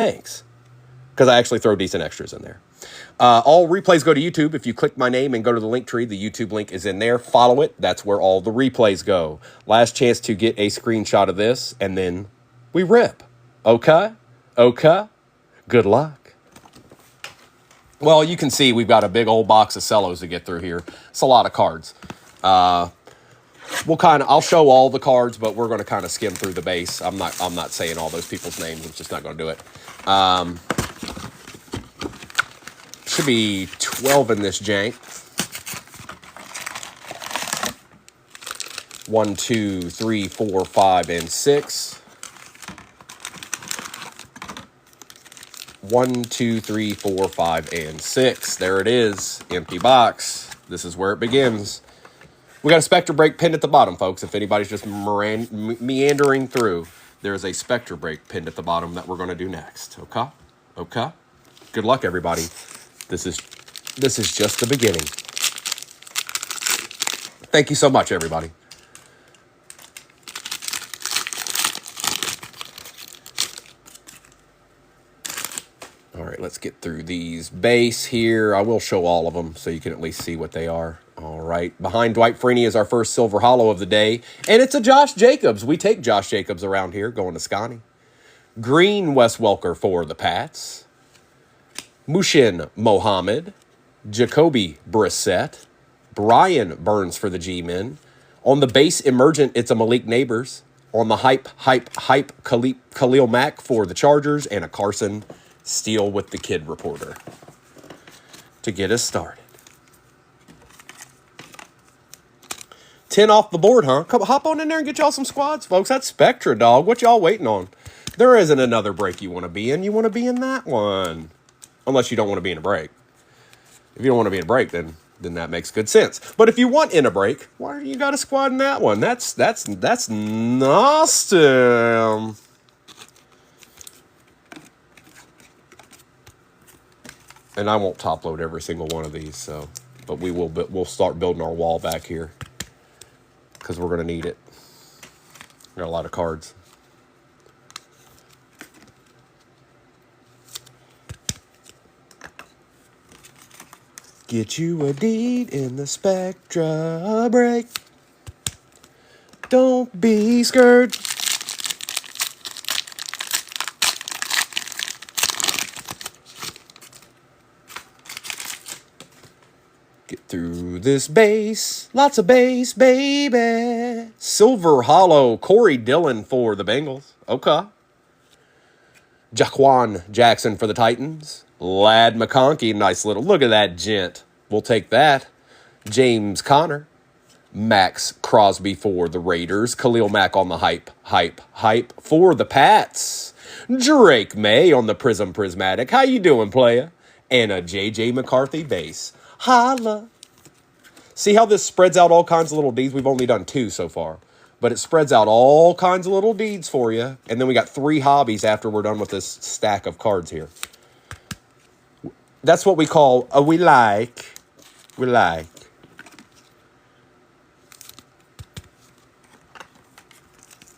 Thanks. Because I actually throw decent extras in there. All replays go to YouTube. If you click my name and go to the link tree, the YouTube link is in there. Follow it. That's where all the replays go. Last chance to get a screenshot of this, and then we rip. Okay? Okay? Good luck. Well, you can see we've got a big old box of cellos to get through here. It's a lot of cards. I'll show all the cards, but we're going to kind of skim through the base. I'm not saying all those people's names. I'm just not going to do it. Should be 12 in this jank. 1, 2, 3, 4, 5, and 6. 1, 2, 3, 4, 5, and 6. There it is. Empty box. This is where it begins. We got a Spectre break pinned at the bottom, folks. If anybody's just meandering through, there's a Spectre break pinned at the bottom that we're going to do next. Okay? Okay? Good luck, everybody. This is just the beginning. Thank you so much, everybody. All right, let's get through these base here. I will show all of them so you can at least see what they are. All right, behind Dwight Freeney is our first silver hollow of the day, and it's a Josh Jacobs. We take Josh Jacobs around here, going to Scotty. Green Wes Welker for the Pats. Mushin Mohammed. Jacoby Brissett. Brian Burns for the G-Men. On the base emergent, it's a Malik Neighbors. On the hype, Khalil Mack for the Chargers, and a Carson Steele with the Kid Reporter to get us started. 10 off the board, huh? Come hop on in there and get y'all some squads, folks. That's Spectra, dog. What y'all waiting on? There isn't another break you want to be in. You want to be in that one. Unless you don't want to be in a break. If you don't want to be in a break, then that makes good sense. But if you want in a break, why you got a squad in that one? That's nasty. And I won't top load every single one of these, so but we'll start building our wall back here because we're going to need it. Got a lot of cards. Get you a deed in the Spectra break. Don't be scared. Get through this base. Lots of base, baby. Silver Hollow. Corey Dillon for the Bengals. Okay. Jaquan Jackson for the Titans. Lad McConkey, nice little, look at that gent. We'll take that. James Conner. Max Crosby for the Raiders. Khalil Mack on the hype for the Pats. Drake May on the Prismatic. How you doing, playa? And a J.J. McCarthy base. Holla. See how this spreads out all kinds of little deeds? We've only done 2 so far. But it spreads out all kinds of little deeds for you. And then we got 3 hobbies after we're done with this stack of cards here. That's what we call a we like.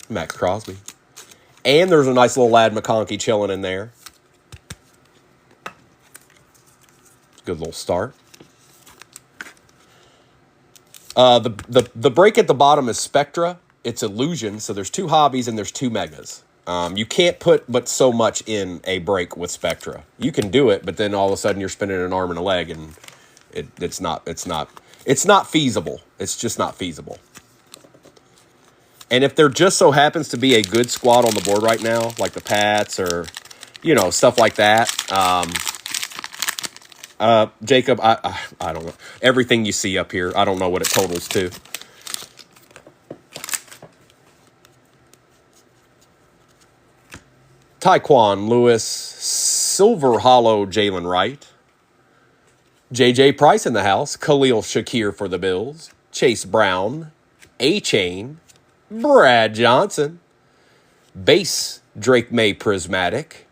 Max Crosby. And there's a nice little Lad McConkey chilling in there. Good little start. The break at the bottom is Spectra. It's Illusion, so there's 2 hobbies and there's 2 megas. You can't put but so much in a break with Spectra. You can do it, but then all of a sudden you're spinning an arm and a leg, and it's not feasible. It's just not feasible. And if there just so happens to be a good squad on the board right now, like the Pats or stuff like that, Jacob, I don't know. Everything you see up here, I don't know what it totals to. Tyquan Lewis, Silver Hollow Jalen Wright, J.J. Price in the house, Khalil Shakir for the Bills, Chase Brown, A-Chain, Brad Johnson, base Drake May Prismatic,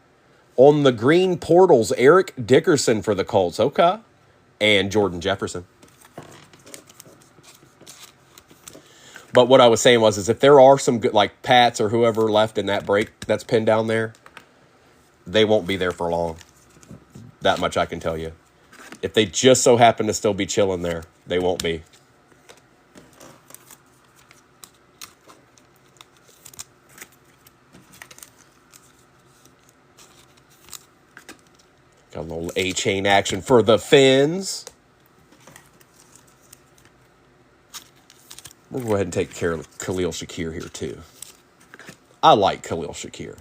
on the green portals, Eric Dickerson for the Colts, okay, and Jordan Jefferson. But what I was saying is if there are some good, like Pats or whoever left in that break that's pinned down there, they won't be there for long. That much I can tell you. If they just so happen to still be chilling there, they won't be. Got a little A-chain action for the Finns. We'll go ahead and take care of Khalil Shakir here, too. I like Khalil Shakir.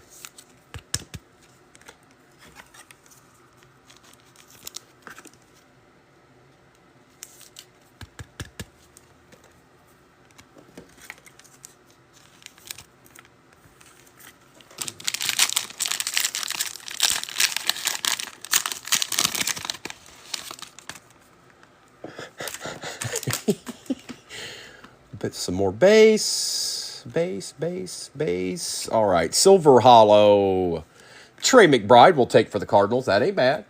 Bit some more base. All right, Silver Hollow. Trey McBride will take for the Cardinals. That ain't bad.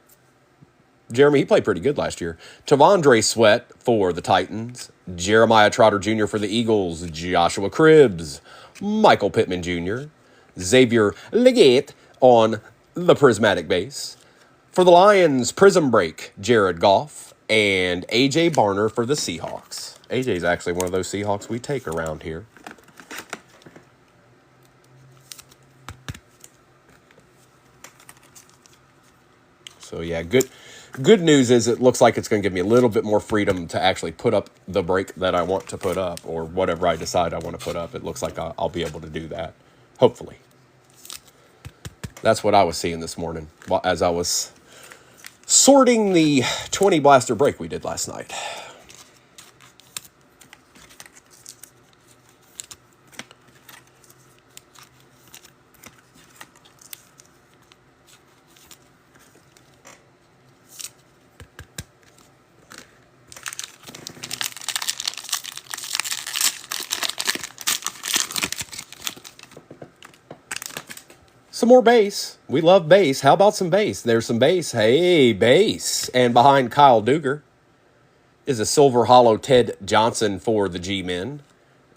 Jeremy, he played pretty good last year. Tavondre Sweat for the Titans. Jeremiah Trotter Jr. for the Eagles. Joshua Cribbs. Michael Pittman Jr. Xavier Legate on the Prismatic base. For the Lions, Prism Break, Jared Goff. And A.J. Barner for the Seahawks. A.J. is actually one of those Seahawks we take around here. So, yeah, good news is it looks like it's going to give me a little bit more freedom to actually put up the break that I want to put up, or whatever I decide I want to put up. It looks like I'll be able to do that, hopefully. That's what I was seeing this morning as I was sorting the 20 blaster break we did last night. Some more base. We love base. How about some base? There's some base. Hey, base. And behind Kyle Duggar is a Silver Hollow Ted Johnson for the G-Men.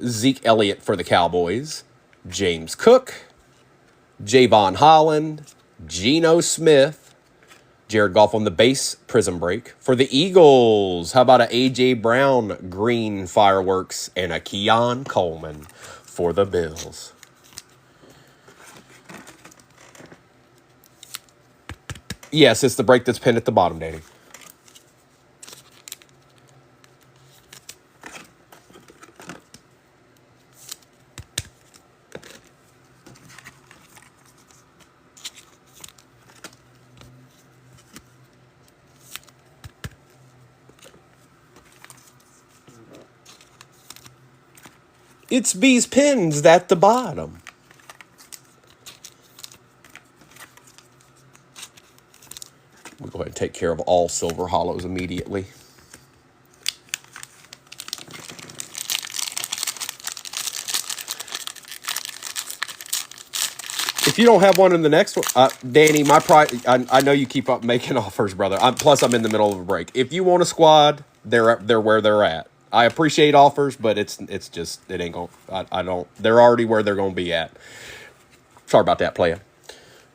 Zeke Elliott for the Cowboys. James Cook. Javon Holland. Geno Smith. Jared Goff on the base prism break. For the Eagles, how about a A.J. Brown green fireworks and a Keon Coleman for the Bills. Yes, it's the break that's pinned at the bottom, Danny. It's B's pins at the bottom. We'll go ahead and take care of all Silver Hollows immediately. If you don't have one in the next one, Danny, my pride, I know you keep up making offers, brother. Plus, I'm in the middle of a break. If you want a squad, they're where they're at. I appreciate offers, but it's just, it ain't going, I don't, they're already where they're going to be at. Sorry about that, playa.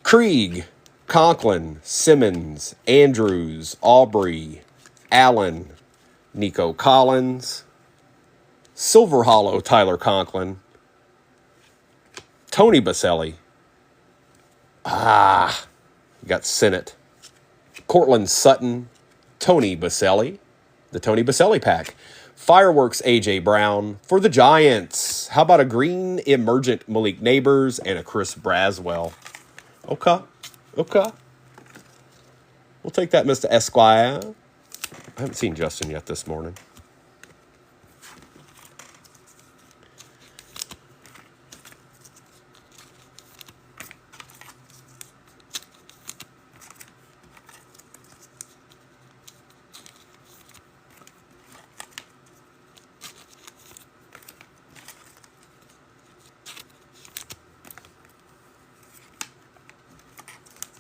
Krieg, Conklin, Simmons, Andrews, Aubrey, Allen, Nico Collins, Silver Hollow, Tyler Conklin, Tony Baselli. You got Sennett, Cortland Sutton, Tony Baselli, the Tony Baselli pack. Fireworks, A.J. Brown for the Giants. How about a green emergent Malik Neighbors and a Chris Braswell? Okay. We'll take that, Mr. Esquire. I haven't seen Justin yet this morning.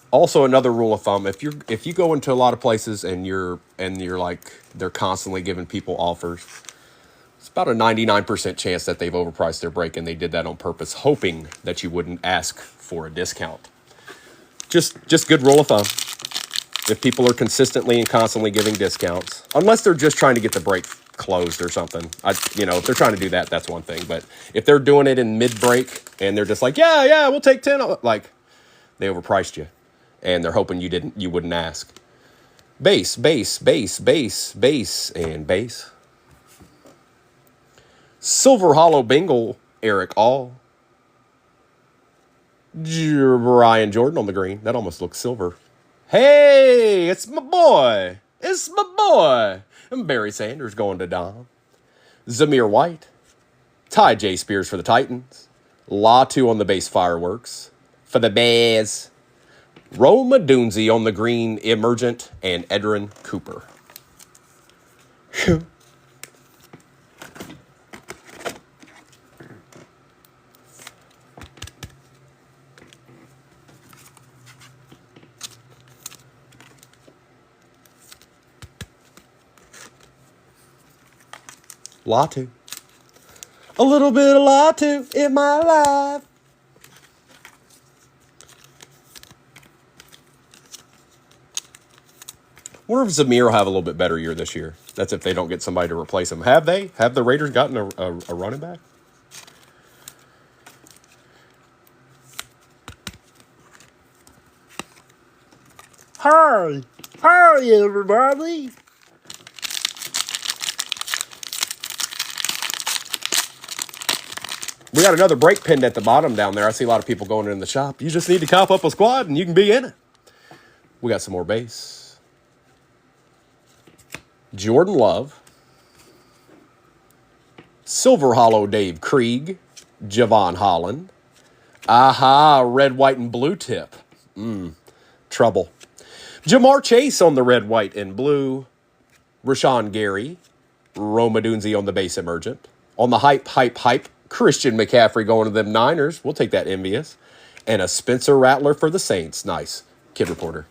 Also, another rule of thumb: if you go into a lot of places and you're like they're constantly giving people offers, it's about a 99% chance that they've overpriced their break, and they did that on purpose, hoping that you wouldn't ask for a discount. Just good rule of thumb. If people are consistently and constantly giving discounts, unless they're just trying to get the break closed or something, if they're trying to do that, that's one thing. But if they're doing it in mid break and they're just like, yeah, we'll take 10, like they overpriced you, and they're hoping you wouldn't ask. Base, base, base, base, base, and base. Silver Hollow Bingle, Eric All. Brian Jordan on the green. That almost looks silver. Hey, it's my boy. It's my boy. And Barry Sanders going to Dom. Zamir White. Ty J. Spears for the Titans. Latu on the base fireworks. For the Bears. Roma Dunzi on the green emergent. And Edrin Cooper. Latu. A little bit of Latu in my life. Wonder if Zamir will have a little bit better year this year. That's if they don't get somebody to replace him. Have they? Have the Raiders gotten a running back? Hi. Hi, everybody. We got another break pinned at the bottom down there. I see a lot of people going in the shop. You just need to cop up a squad and you can be in it. We got some more base. Jordan Love. Silver Hollow Dave Krieg. Javon Holland. Aha, red, white, and blue tip. Trouble. Jamar Chase on the red, white, and blue. Rashawn Gary. Roma Dunzi on the base emergent. On the hype, Christian McCaffrey going to them Niners. We'll take that envious. And a Spencer Rattler for the Saints. Nice. Kid Reporter.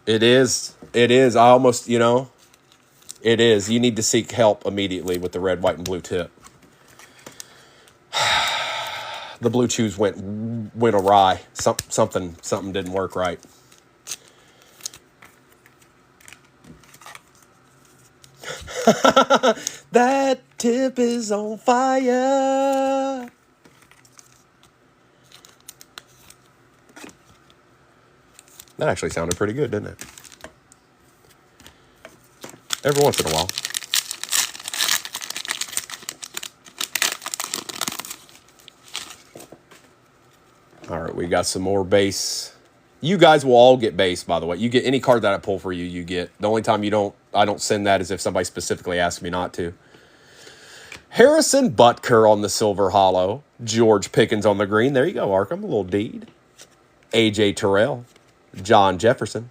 It is. I almost, it is. You need to seek help immediately with the red, white, and blue tip. The blue chews went awry. Something didn't work right. That tip is on fire. That actually sounded pretty good, didn't it? Every once in a while. All right, we got some more base. You guys will all get base, by the way. You get any card that I pull for you, you get. The only time I don't send that is if somebody specifically asks me not to. Harrison Butker on the Silver Hollow. George Pickens on the green. There you go, Arkham. A little deed. AJ Terrell. John Jefferson.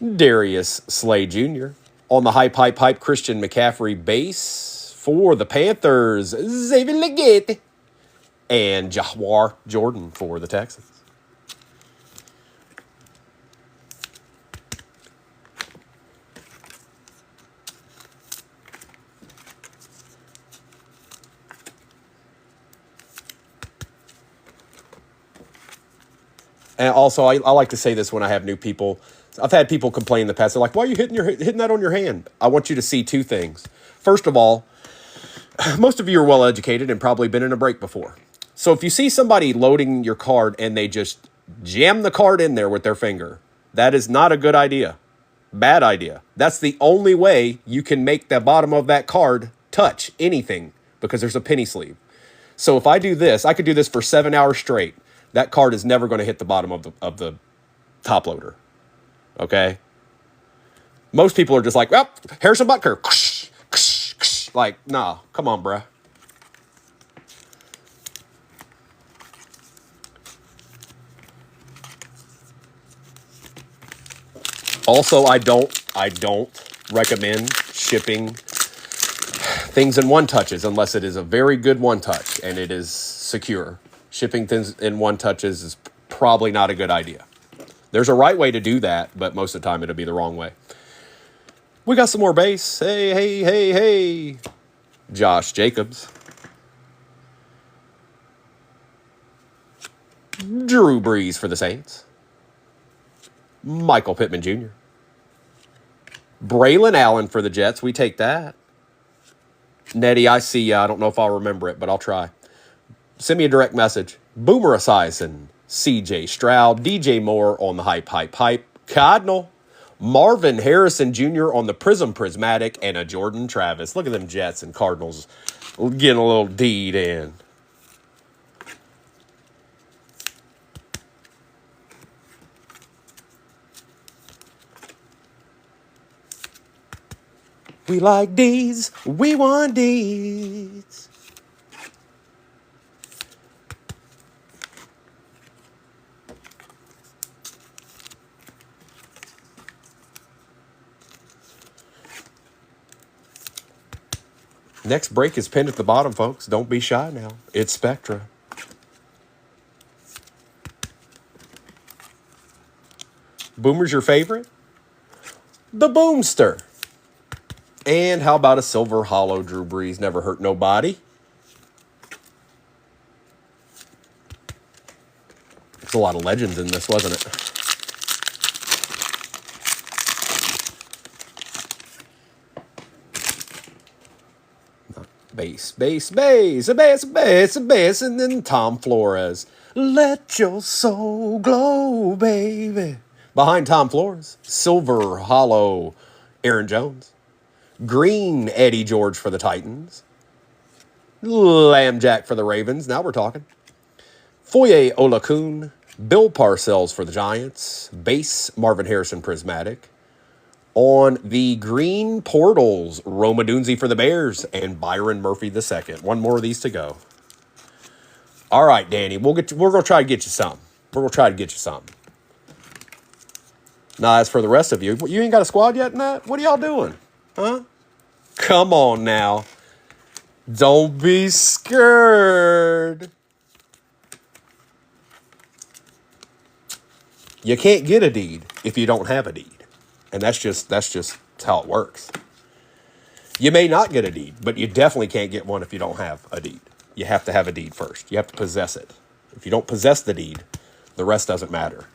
Darius Slay Jr. On the hype, Christian McCaffrey base for the Panthers. Xavier Legette. And Jahwar Jordan for the Texans. And also, I like to say this when I have new people. I've had people complain in the past. They're like, why are you hitting that on your hand? I want you to see two things. First of all, most of you are well educated and probably been in a break before. So if you see somebody loading your card and they just jam the card in there with their finger, that is not a good idea. Bad idea. That's the only way you can make the bottom of that card touch anything, because there's a penny sleeve. So if I do this, I could do this for 7 hours straight. That card is never going to hit the bottom of the top loader. Okay? Most people are just like, well, Harrison Butker. Like, nah, come on, bruh. Also, I don't recommend shipping things in one touches unless it is a very good one touch and it is secure. Shipping things in one touches is probably not a good idea. There's a right way to do that, but most of the time it'll be the wrong way. We got some more base. Hey, hey, hey, hey. Josh Jacobs. Drew Brees for the Saints. Michael Pittman Jr. Braylon Allen for the Jets. We take that. Nettie, I see ya. I don't know if I'll remember it, but I'll try. Send me a direct message. Boomer Esiason, CJ Stroud, DJ Moore on the hype. Cardinal. Marvin Harrison Jr. on the Prismatic, and a Jordan Travis. Look at them Jets and Cardinals getting a little deed in. We like D's. We want D's. Next break is pinned at the bottom, folks. Don't be shy now. It's Spectra. Boomer's your favorite? The Boomster. And how about a silver hollow Drew Brees? Never hurt nobody. There's a lot of legends in this, wasn't it? Base, and then Tom Flores. Let your soul glow, baby. Behind Tom Flores, silver hollow Aaron Jones. Green Eddie George for the Titans. Lambjack for the Ravens. Now we're talking. Foye Olakun. Bill Parcells for the Giants. Base Marvin Harrison Prismatic. On the green portals, Roma Dunze for the Bears and Byron Murphy II. One more of these to go. All right, Danny, we're going to try to get you some. We're going to try to get you some. Now, as for the rest of you, you ain't got a squad yet in that? What are y'all doing? Huh? Come on now. Don't be scared. You can't get a deed if you don't have a deed. And that's just how it works. You may not get a deed, but you definitely can't get one if you don't have a deed. You have to have a deed first. You have to possess it. If you don't possess the deed, the rest doesn't matter.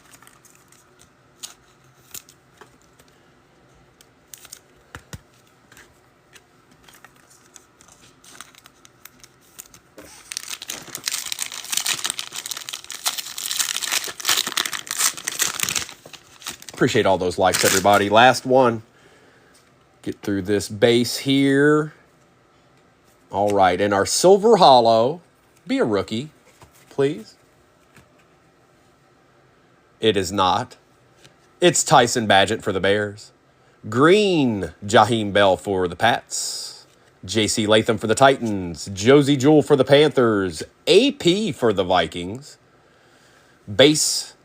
Appreciate all those likes, everybody. Last one. Get through this base here. All right, and our silver hollow. Be a rookie, please. It is not. It's Tyson Badgett for the Bears. Green, Jaheim Bell for the Pats. J.C. Latham for the Titans. Josie Jewell for the Panthers. AP for the Vikings. Base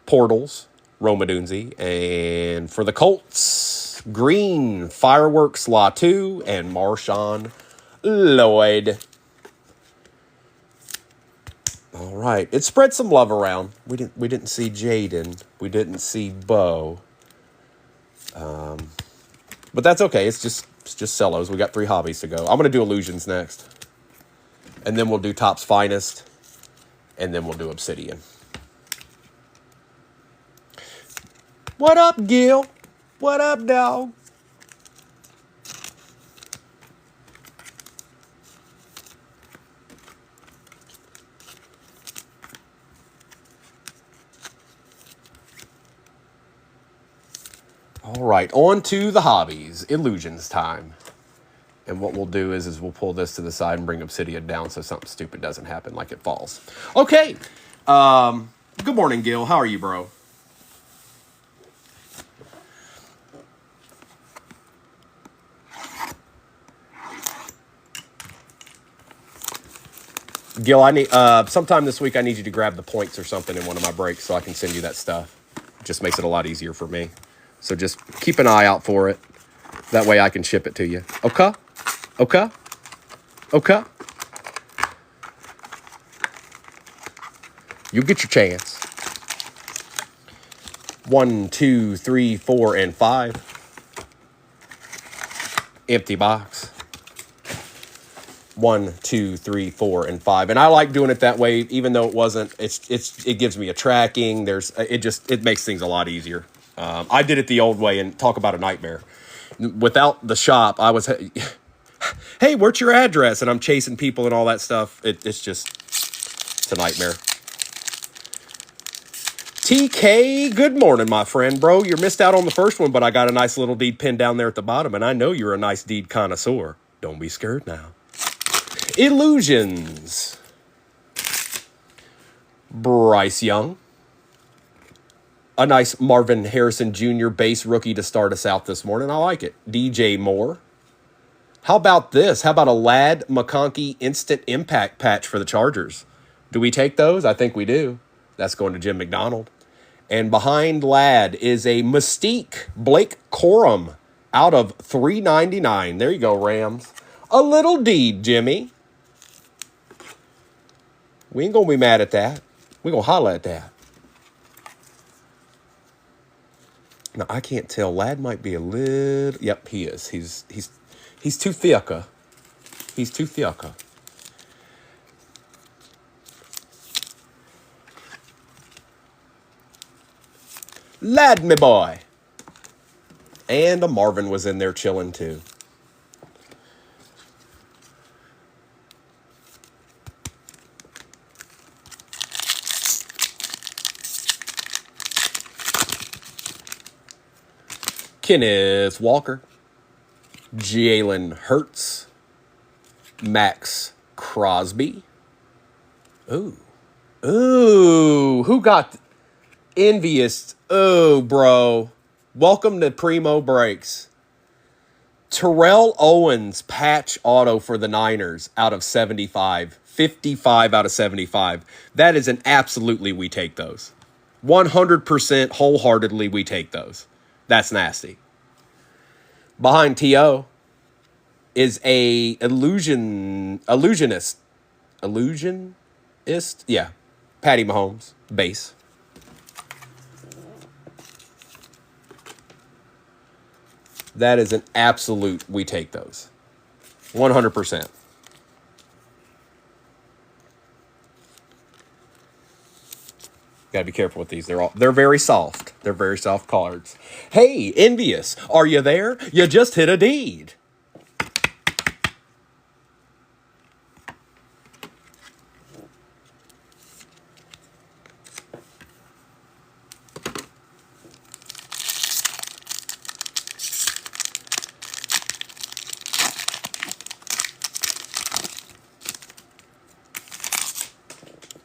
portals. Roma Dunze. And for the Colts, green, Fireworks Latu, and Marshawn Lloyd. All right. It spread some love around. We didn't see Jaden. We didn't see Bo. But that's okay. It's just cellos. We got 3 hobbies to go. I'm going to do Illusions next. And then we'll do Topps Finest. And then we'll do Obsidian. What up, Gil? What up, dog? All right, on to the hobbies. Illusions time. And what we'll do is we'll pull this to the side and bring Obsidian down so something stupid doesn't happen, like it falls. Okay. Good morning, Gil. How are you, bro? Gil, I need sometime this week I need you to grab the points or something in one of my breaks so I can send you that stuff. It just makes it a lot easier for me. So just keep an eye out for it. That way I can ship it to you. Okay? Okay? Okay? You get your chance. 1, 2, 3, 4, and 5. Empty box. 1, 2, 3, 4, and 5. And I like doing it that way, even though it wasn't. It gives me a tracking. It makes things a lot easier. I did it the old way, and talk about a nightmare. Without the shop, I was, hey, where's your address? And I'm chasing people and all that stuff. It's a nightmare. TK, good morning, my friend. Bro, you missed out on the first one, but I got a nice little deed pinned down there at the bottom, and I know you're a nice deed connoisseur. Don't be scared now. Illusions. Bryce Young. A nice Marvin Harrison Jr. base rookie to start us out this morning. I like it. DJ Moore. How about this? How about a Ladd McConkey instant impact patch for the Chargers? Do we take those? I think we do. That's going to Jim McDonald. And behind Ladd is a Mystique Blake Corum out of $3.99. There you go, Rams. A little deed, Jimmy. We ain't going to be mad at that. We're going to holler at that. Now, I can't tell. Ladd might be a little... Yep, he is. He's too thick. He's too thick. Ladd, me boy. And a Marvin was in there chilling, too. Kenneth Walker, Jalen Hurts, Max Crosby. Ooh, who got envious? Oh, bro. Welcome to Primo Breaks. Terrell Owens patch auto for the Niners out of 75. 55 out of 75. That is an absolutely we take those. 100% wholeheartedly we take those. That's nasty. Behind T.O. is a illusionist. Illusionist? Yeah. Patty Mahomes. Base. That is an absolute we take those. 100%. Gotta be careful with these. They're very soft. They're very soft cards. Hey, Envious, are you there? You just hit a deed.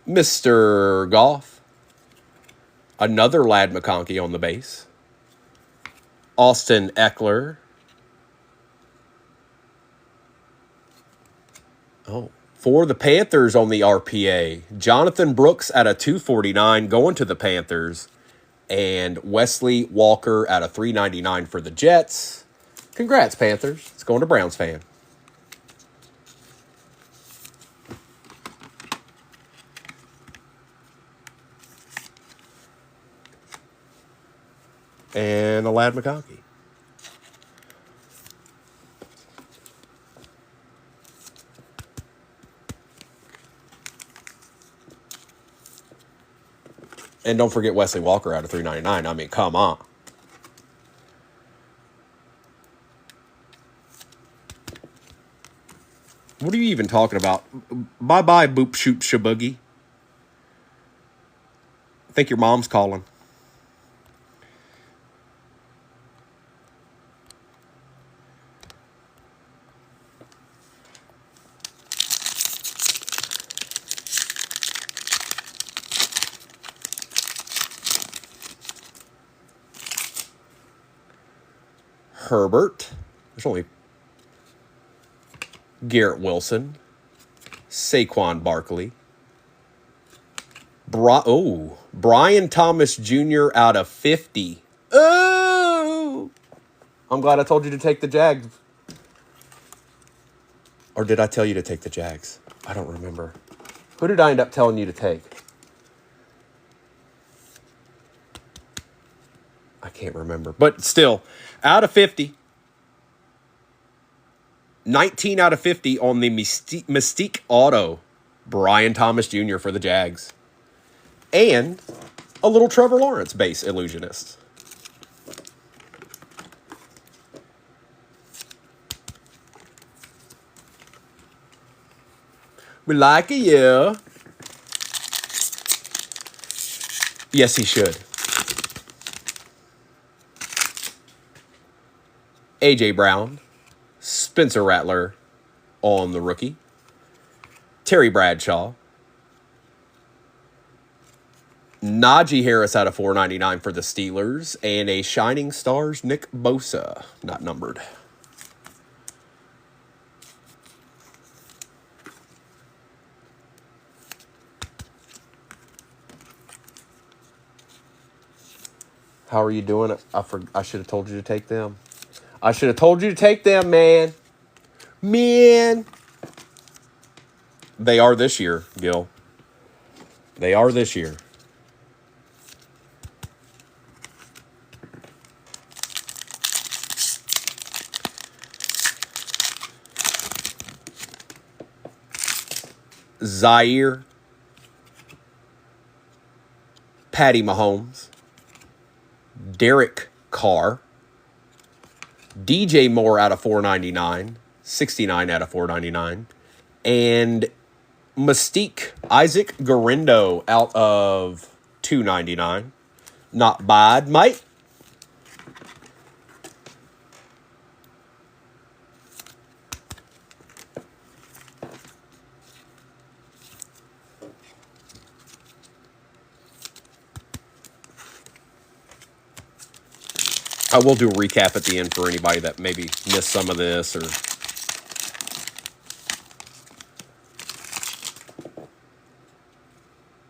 Mr. Goff. Another Ladd McConkey on the base. Austin Eckler. Oh, for the Panthers on the RPA. Jonathan Brooks at a 249 going to the Panthers. And Wesley Walker at a 399 for the Jets. Congrats, Panthers. It's going to Browns fan. And a Ladd McConkey. And don't forget Wesley Walker out of 399. I mean, come on. What are you even talking about? Bye-bye, boop shoop shaboogie. I think your mom's calling. Herbert. There's only Garrett Wilson. Saquon Barkley. Brian Thomas Jr. out of 50. Oh! I'm glad I told you to take the Jags. Or did I tell you to take the Jags? I don't remember. Who did I end up telling you to take? I can't remember. But still, out of 50. 19 out of 50 on the Mystique Auto. Brian Thomas Jr. for the Jags. And a little Trevor Lawrence base illusionist. We like it, yeah. Yes, he should. A.J. Brown. Spencer Rattler on the rookie. Terry Bradshaw. Najee Harris out of 499 for the Steelers. And a Shining Stars Nick Bosa. Not numbered. How are you doing? I should have told you to take them. I should have told you to take them, man. Man. They are this year, Gil. They are this year. Zaire. Patty Mahomes. Derek Carr. DJ Moore out of 499. 69 out of 499. And Mystique Isaac Garendo out of 299. Not bad, mate. I will do a recap at the end for anybody that maybe missed some of this or...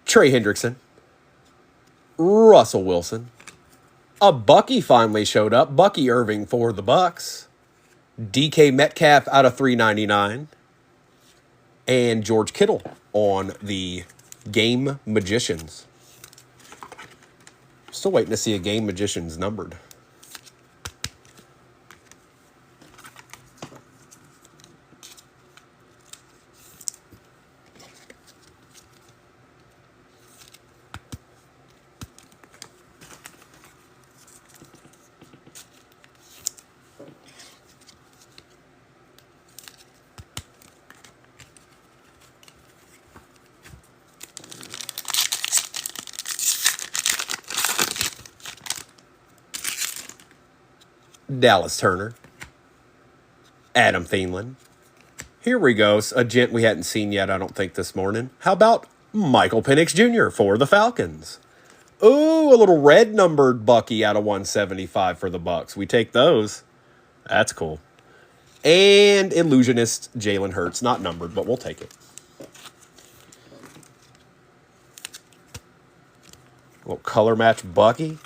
Trey Hendrickson. Russell Wilson. A Bucky finally showed up. Bucky Irving for the Bucks. DK Metcalf out of 399. And George Kittle on the Game Magicians. Still waiting to see a Game Magicians numbered. Dallas Turner. Adam Thielen. Here we go. A gent we hadn't seen yet, I don't think, this morning. How about Michael Penix Jr. for the Falcons? Ooh, a little red numbered Bucky out of 175 for the Bucks. We take those. That's cool. And illusionist Jalen Hurts. Not numbered, but we'll take it. A little color match Bucky.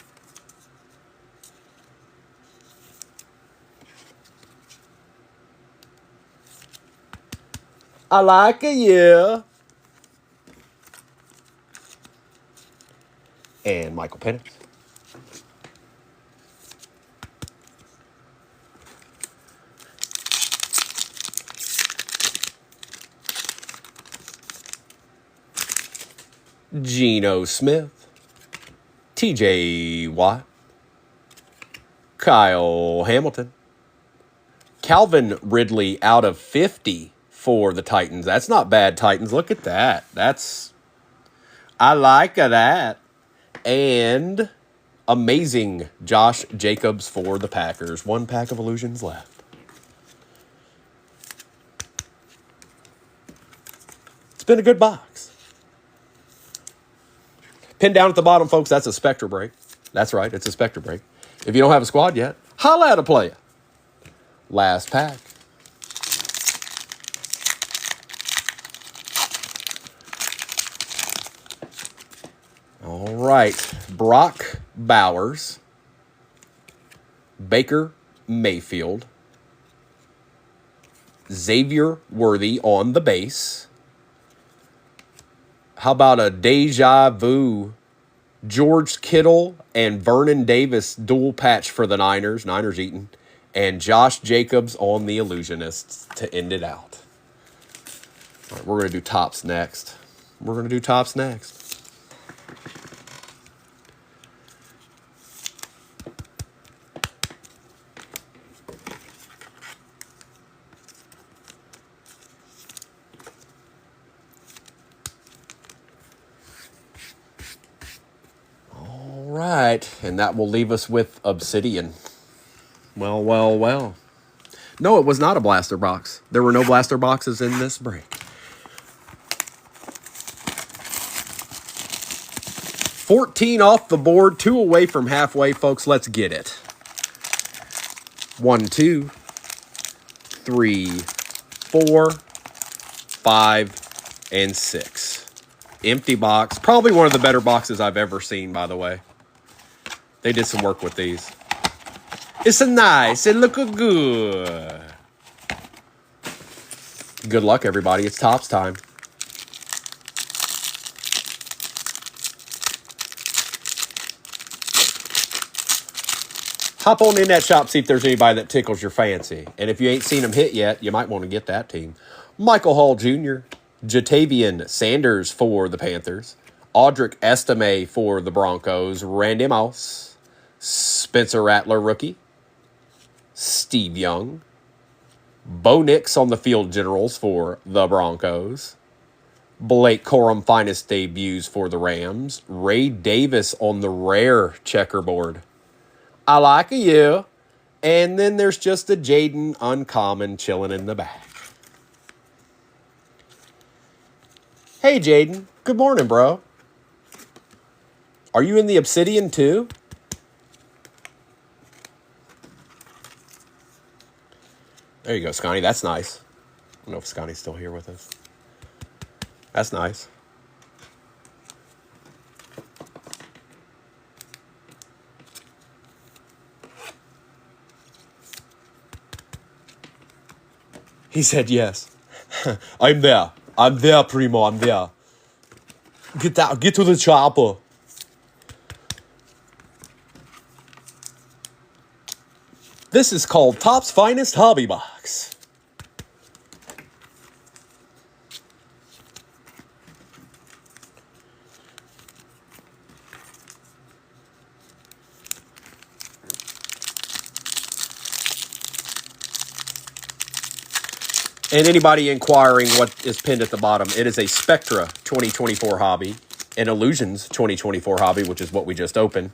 I like it, yeah. And Michael Penix. Geno Smith. TJ Watt. Kyle Hamilton. Calvin Ridley out of 50 for the Titans. That's not bad, Titans. Look at that. I like that. And amazing Josh Jacobs for the Packers. 1 pack of illusions left. It's been a good box. Pinned down at the bottom, folks, that's a Spectre break. That's right, it's a Spectre break. If you don't have a squad yet, holla at a player. Last pack. All right. Brock Bowers. Baker Mayfield. Xavier Worthy on the base. How about a deja vu George Kittle and Vernon Davis dual patch for the Niners. Niners eating. And Josh Jacobs on the Illusionists to end it out. All right, we're going to do tops next. All right, and that will leave us with Obsidian. Well. No, it was not a blaster box. There were no blaster boxes in this break. 14 off the board, 2 away from halfway, folks. Let's get it. 1, 2, 3, 4, 5, and 6. Empty box. Probably one of the better boxes I've ever seen, by the way. They did some work with these. It's a nice. It look good. Good luck, everybody. It's tops time. Hop on in that shop, see if there's anybody that tickles your fancy. And if you ain't seen them hit yet, you might want to get that team. Michael Hall Jr., Jatavian Sanders for the Panthers, Audric Estime for the Broncos, Randy Moss, Spencer Rattler rookie, Steve Young, Bo Nix on the Field Generals for the Broncos, Blake Corum finest debuts for the Rams, Ray Davis on the rare checkerboard. I like you. And then there's just a Jaden Uncommon chilling in the back. Hey, Jaden. Good morning, bro. Are you in the Obsidian too? There you go, Scotty. That's nice. I don't know if Scotty's still here with us. That's nice. He said yes. I'm there. I'm there, Primo. I'm there. Get out. Get to the chopper. This is called Topps Finest Hobby Box. And anybody inquiring what is pinned at the bottom, it is a Spectra 2024 hobby, an Illusions 2024 hobby, which is what we just opened,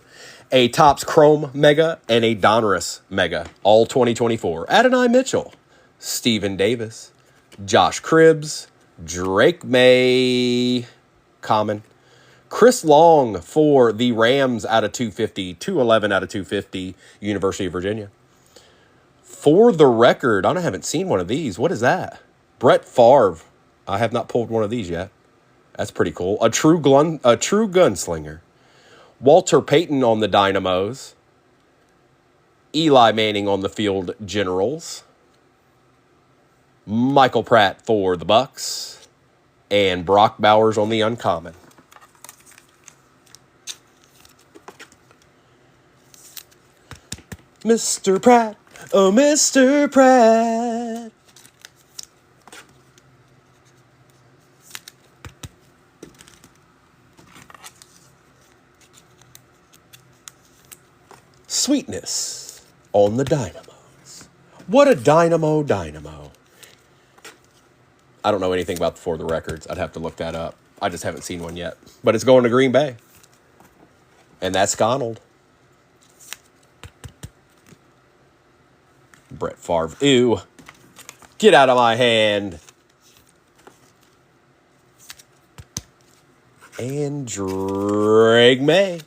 a Topps Chrome Mega, and a Donruss Mega, all 2024. Adonai Mitchell, Stephen Davis, Josh Cribbs, Drake May, common, Chris Long for the Rams out of 250, 211 out of 250, University of Virginia. For the record, I haven't seen one of these. What is that? Brett Favre. I have not pulled one of these yet. That's pretty cool. A true gunslinger. Walter Payton on the Dynamos. Eli Manning on the Field Generals. Michael Pratt for the Bucks. And Brock Bowers on the Uncommon. Mr. Pratt. Oh, Mr. Pratt. Sweetness on the Dynamos. What a dynamo. I don't know anything about For the Records. I'd have to look that up. I just haven't seen one yet. But it's going to Green Bay. And that's Gonald. Brett Favre. Ew. Get out of my hand. And Drake May.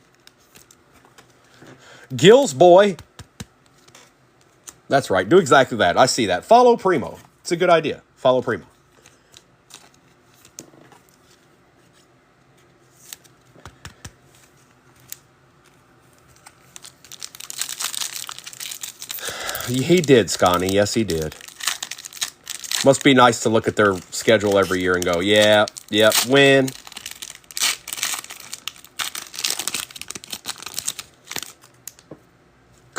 Gills boy. That's right. Do exactly that. I see that. Follow Primo. It's a good idea. Follow Primo. He did, Scotty. Yes, he did. Must be nice to look at their schedule every year and go, yeah, win.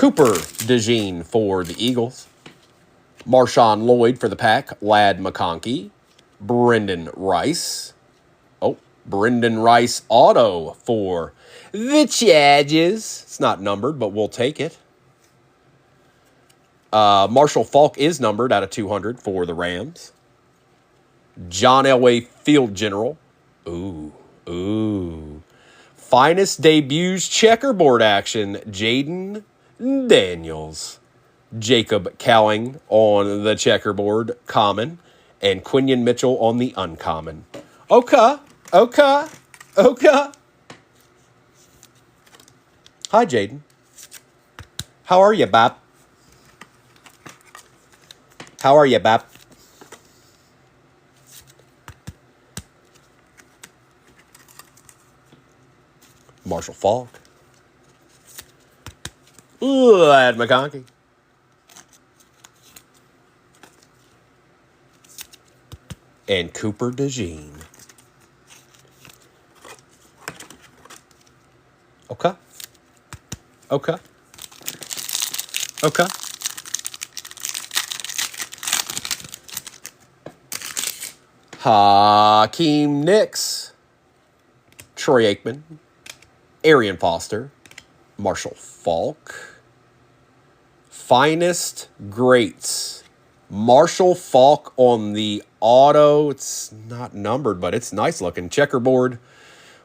Cooper DeJean for the Eagles. Marshawn Lloyd for the Pack. Lad McConkey. Brendan Rice. Oh, Brendan Rice auto for the Chargers. It's not numbered, but we'll take it. Marshall Faulk is numbered out of 200 for the Rams. John Elway Field General. Ooh. Finest debuts checkerboard action. Jaden Daniels. Jacob Cowing on the checkerboard, common. And Quinion Mitchell on the uncommon. Okay. Hi, Jaden. How are you, Bap? Marshall Faulk. Lad McConkey. And Cooper DeJean. Okay. Hakeem Nicks. Troy Aikman. Arian Foster. Marshall Faulk. Finest Greats. Marshall Faulk on the auto. It's not numbered, but it's nice looking. Checkerboard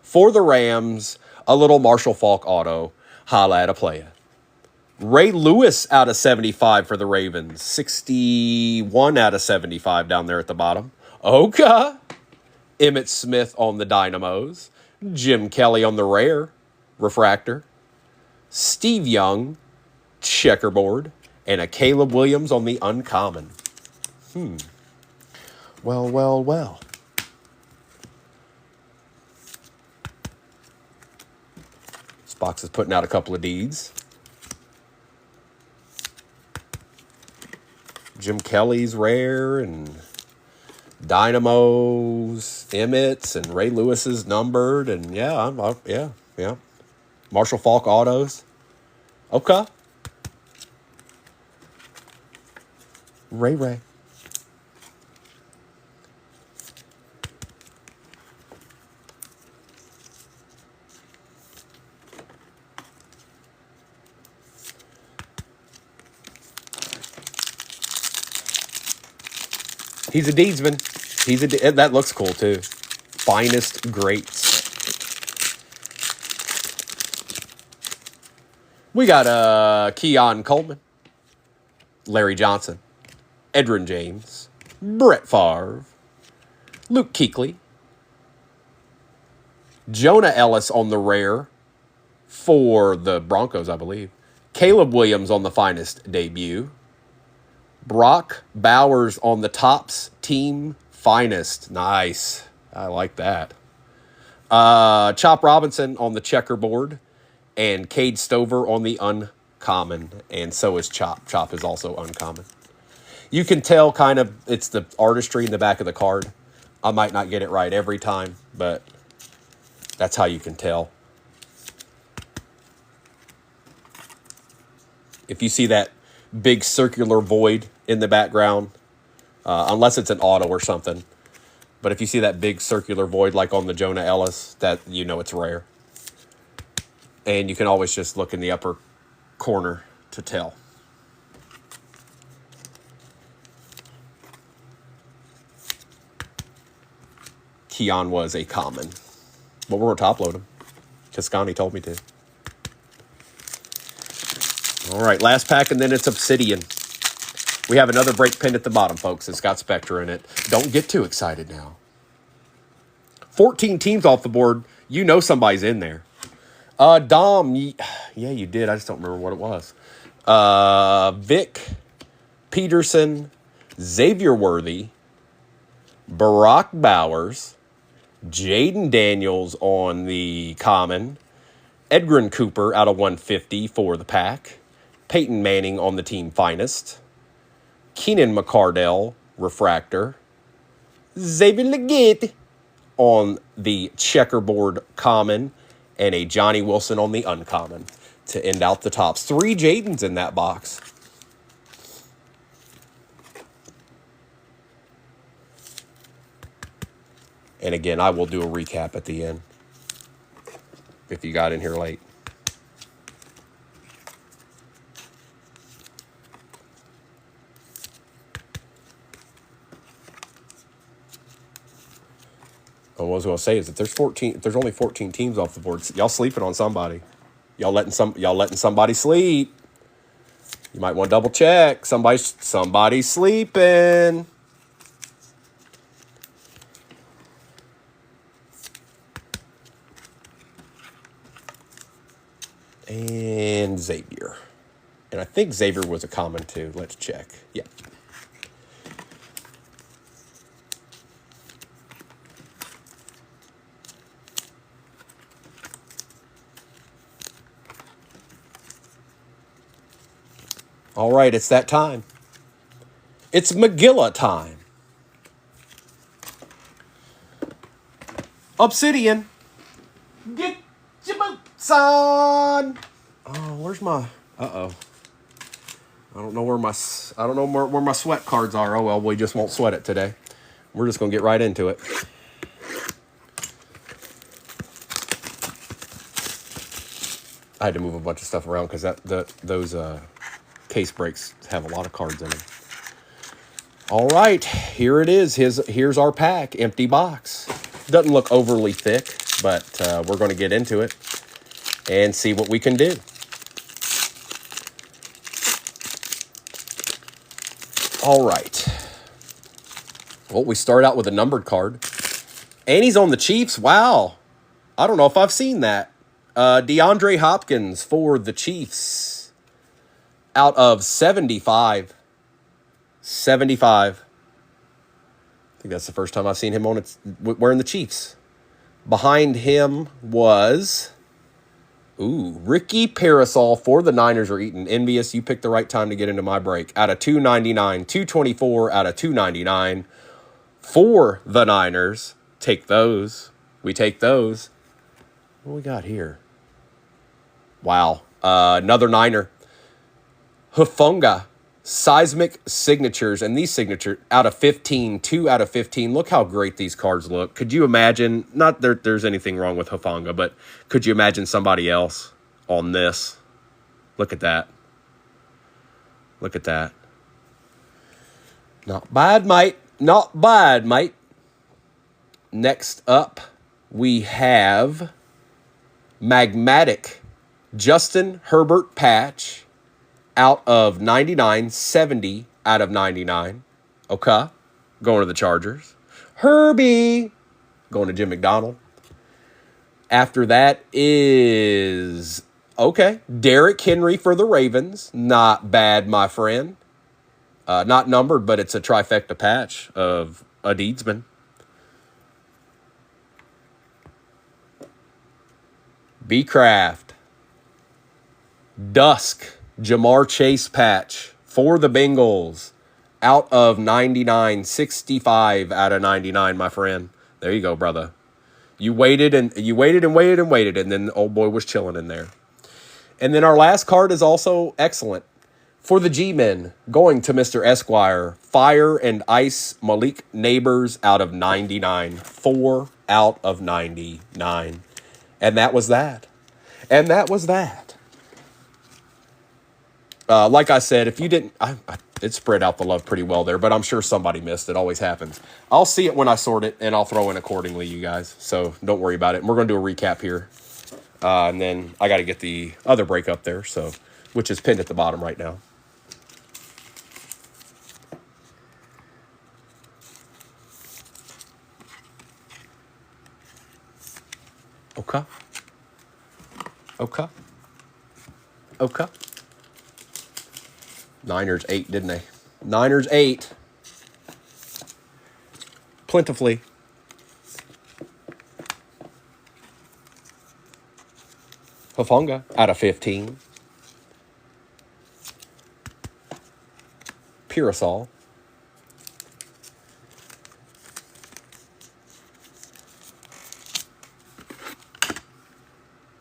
for the Rams. A little Marshall Faulk auto. Holla at a playa. Ray Lewis out of 75 for the Ravens. 61 out of 75 down there at the bottom. Okay. Emmitt Smith on the Dynamos. Jim Kelly on the rare. Refractor. Steve Young. Checkerboard. And a Caleb Williams on the uncommon. Well. This box is putting out a couple of deeds. Jim Kelly's rare and Dynamos, Emmett's and Ray Lewis's numbered. And yeah. Marshall Faulk autos. Okay. Ray. He's a deedsman. That looks cool too. Finest Greats. We got Keon Coleman, Larry Johnson, Edrin James, Brett Favre, Luke Kuechly, Jonah Ellis on the rare for the Broncos, I believe. Caleb Williams on the finest debut. Brock Bowers on the Topps team finest. Nice. I like that. Chop Robinson on the checkerboard. And Cade Stover on the uncommon. And so is Chop. Chop is also uncommon. You can tell kind of it's the artistry in the back of the card. I might not get it right every time, but that's how you can tell. If you see that big circular void in the background, unless it's an auto or something. But if you see that big circular void like on the Jonah Ellis, that you know it's rare. And you can always just look in the upper corner to tell. Keon was a common. But we're going to top load him. Toscani told me to. All right, last pack, and then it's Obsidian. We have another break pin at the bottom, folks. It's got Spectre in it. Don't get too excited now. 14 teams off the board. You know somebody's in there. Dom, yeah, you did. I just don't remember what it was. Vic Peterson, Xavier Worthy, Barack Bowers, Jaden Daniels on the common, Edgren Cooper out of 150 for the pack, Peyton Manning on the team finest, Keenan McCardell, refractor, Xavier Legette on the checkerboard common, and a Johnny Wilson on the uncommon. to end out the tops. 3 Jadens in that box. And again, I will do a recap at the end if you got in here late. What I was going to say is that there's only 14 teams off the board. Y'all sleeping on somebody. Y'all letting somebody sleep. You might want to double check. Somebody's sleeping. And Xavier. And I think Xavier was a common too. Let's check. Yeah. All right, it's that time. It's Magilla time. Obsidian. Get your boots on. Oh, where's my... Uh-oh. I don't know where my sweat cards are. Oh, well, we just won't sweat it today. We're just going to get right into it. I had to move a bunch of stuff around because those case breaks have a lot of cards in them. All right, here it is. Here's our pack. Empty box. Doesn't look overly thick, but we're going to get into it and see what we can do. All right. Well, we start out with a numbered card. And he's on the Chiefs. Wow. I don't know if I've seen that. DeAndre Hopkins for the Chiefs. Out of 75. 75. I think that's the first time I've seen him wearing the Chiefs. Behind him was... Ricky Parasol for the Niners are eating envious. You picked the right time to get into my break. Out of 299, 224 out of 299 for the Niners. Take those. We take those. What do we got here? Wow. Another Niner. Hufunga. Seismic signatures. And these signatures out of 15. 2 out of 15. Look how great these cards look. Could you imagine, not that there's anything wrong with Hufunga, but could you imagine somebody else on this? Look at that. Look at that. Not bad, mate. Not bad, mate. Next up, we have Magmatic Justin Herbert patch out of 99, 70 out of 99. Okay. Going to the Chargers. Herbie going to Jim McDonald. After that is, Derrick Henry for the Ravens. Not bad, my friend. Not numbered, but it's a trifecta patch of a Deedsman. B-Craft. Dusk. Jamar Chase patch for the Bengals. Out of 99. 65 out of 99, my friend. There you go, brother. You waited and waited, and then the old boy was chilling in there. And then our last card is also excellent. For the G-Men, going to Mr. Esquire, Fire and Ice Malik Neighbors out of 99. 4 out of 99. And that was that. And that was that. Like I said, if you didn't... it spread out the love pretty well there, but I'm sure somebody missed. It always happens. I'll see it when I sort it, and I'll throw in accordingly, you guys. So don't worry about it. And we're going to do a recap here. And then I got to get the other break up there, which is pinned at the bottom right now. Okay. Niners 8, didn't they? Niners 8. Plentifully. Hufunga out of 15. Parasol.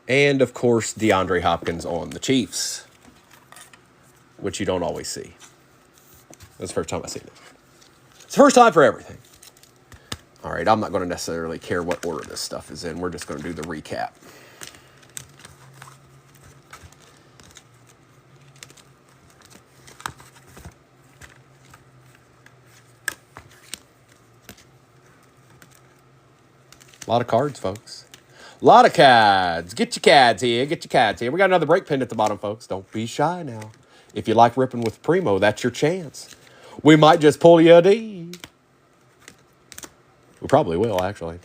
And, of course, DeAndre Hopkins on the Chiefs, which you don't always see. That's the first time I've seen it. It's the first time for everything. All right, I'm not going to necessarily care what order this stuff is in. We're just going to do the recap. A lot of cards, folks. A lot of cards. Get your cards here. Get your cards here. We got another break pin at the bottom, folks. Don't be shy now. If you like ripping with Primo, that's your chance. We might just pull you a D. We probably will, actually.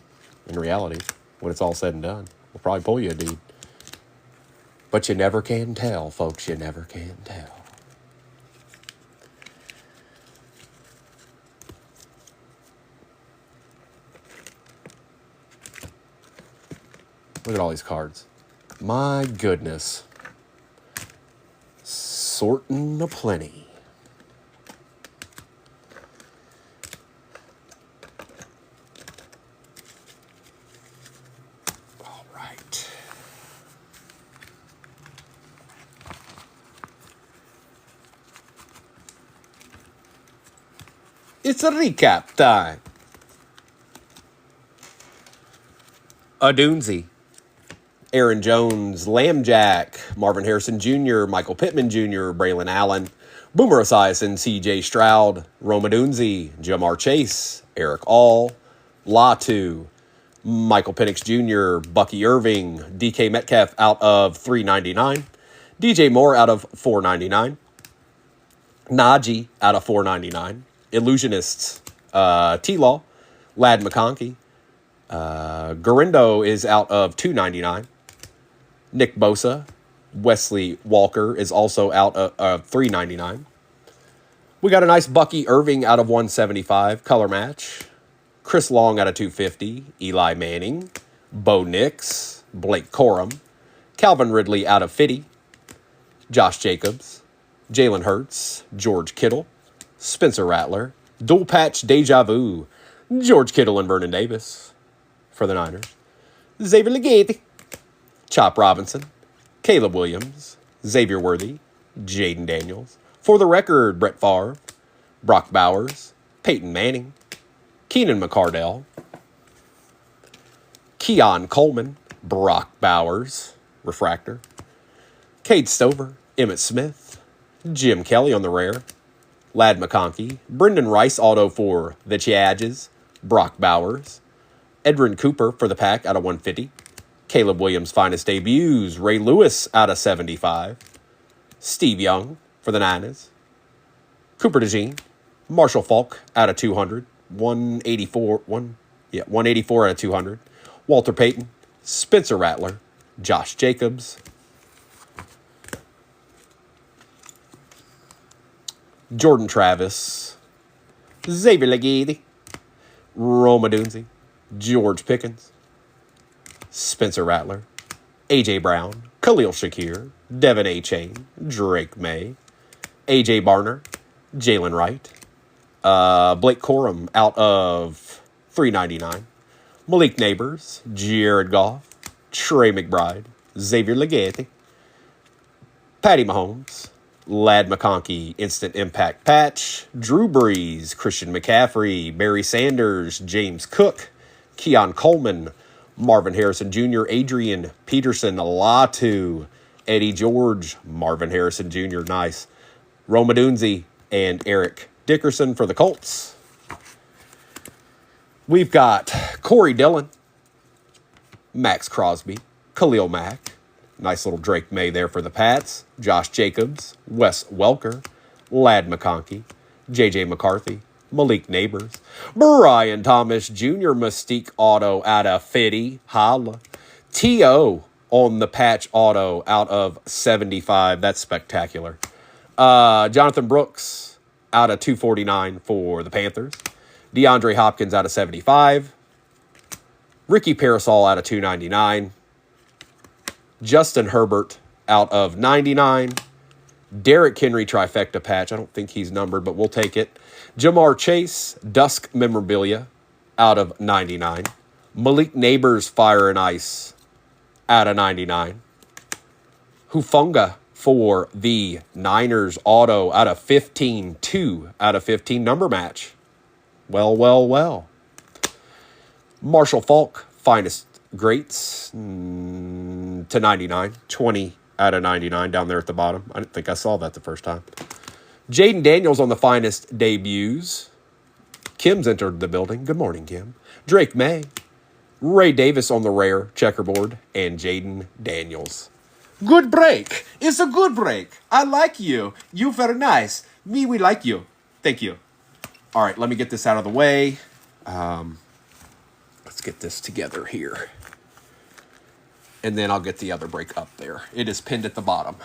In reality, when it's all said and done, we'll probably pull you a D. But you never can tell, folks. You never can tell. Look at all these cards. My goodness. Sorting aplenty. All right. It's a recap time. A doozy. Aaron Jones, Lambjack, Marvin Harrison Jr., Michael Pittman Jr., Braylon Allen, Boomer Esiason, C.J. Stroud, Roma Dunzi, Jamar Chase, Eric All, Latu, Michael Penix Jr., Bucky Irving, DK Metcalf out of $3.99, DJ Moore out of $4.99, Najee out of $4.99, Illusionists, T-Law, Lad McConkey, Garindo is out of $2.99. Nick Bosa, Wesley Walker is also out of $3.99. We got a nice Bucky Irving out of $175, color match. Chris Long out of $250, Eli Manning, Bo Nix, Blake Corum, Calvin Ridley out of $50, Josh Jacobs, Jalen Hurts, George Kittle, Spencer Rattler, dual patch Deja Vu, George Kittle and Vernon Davis for the Niners, Xavier Legate, Chop Robinson, Caleb Williams, Xavier Worthy, Jaden Daniels. For the record, Brett Favre, Brock Bowers, Peyton Manning, Keenan McCardell, Keon Coleman, Brock Bowers, Refractor, Cade Stover, Emmitt Smith, Jim Kelly on the rare, Lad McConkey, Brendan Rice auto for the Chargers, Brock Bowers, Edrin Cooper for the pack out of 150, Caleb Williams' finest debuts, Ray Lewis out of 75, Steve Young for the Niners, Cooper DeJean, Marshall Faulk out of 200, 184 out of 200, Walter Payton, Spencer Rattler, Josh Jacobs, Jordan Travis, Xavier Legate, Roma Dunzi, George Pickens, Spencer Rattler, A.J. Brown, Khalil Shakir, Devin A-Chain, Drake May, A.J. Barner, Jalen Wright, Blake Corum out of $3.99, Malik Neighbors, Jared Goff, Trey McBride, Xavier Legate, Patty Mahomes, Lad McConkey, Instant Impact Patch, Drew Brees, Christian McCaffrey, Barry Sanders, James Cook, Keon Coleman, Marvin Harrison Jr., Adrian Peterson, Latu, Eddie George, Marvin Harrison Jr., nice, Roma Dunzi, and Eric Dickerson for the Colts. We've got Corey Dillon, Max Crosby, Khalil Mack, nice little Drake May there for the Pats, Josh Jacobs, Wes Welker, Lad McConkey, J.J. McCarthy, Malik Neighbors, Brian Thomas Jr. Mystique auto out of 50, holla. T.O. on the patch auto out of 75, that's spectacular. Jonathan Brooks out of 249 for the Panthers. DeAndre Hopkins out of 75. Ricky Parasol out of 299. Justin Herbert out of 99. Derrick Henry trifecta patch. I don't think he's numbered, but we'll take it. Jamar Chase, Dusk memorabilia out of 99. Malik Neighbors Fire and Ice out of 99. Hufunga for the Niners auto out of 15. 2 out of 15 number match. Well, well, well. Marshall Falk, finest greats to 99. 20 out of 99 down there at the bottom. I didn't think I saw that the first time. Jaden Daniels on the finest debuts. Kim's entered the building. Good morning, Kim. Drake May. Ray Davis on the rare checkerboard. And Jaden Daniels. Good break. It's a good break. I like you. You very nice. Me, we like you. Thank you. All right, let me get this out of the way. Let's get this together here. And then I'll get the other break up there. It is pinned at the bottom.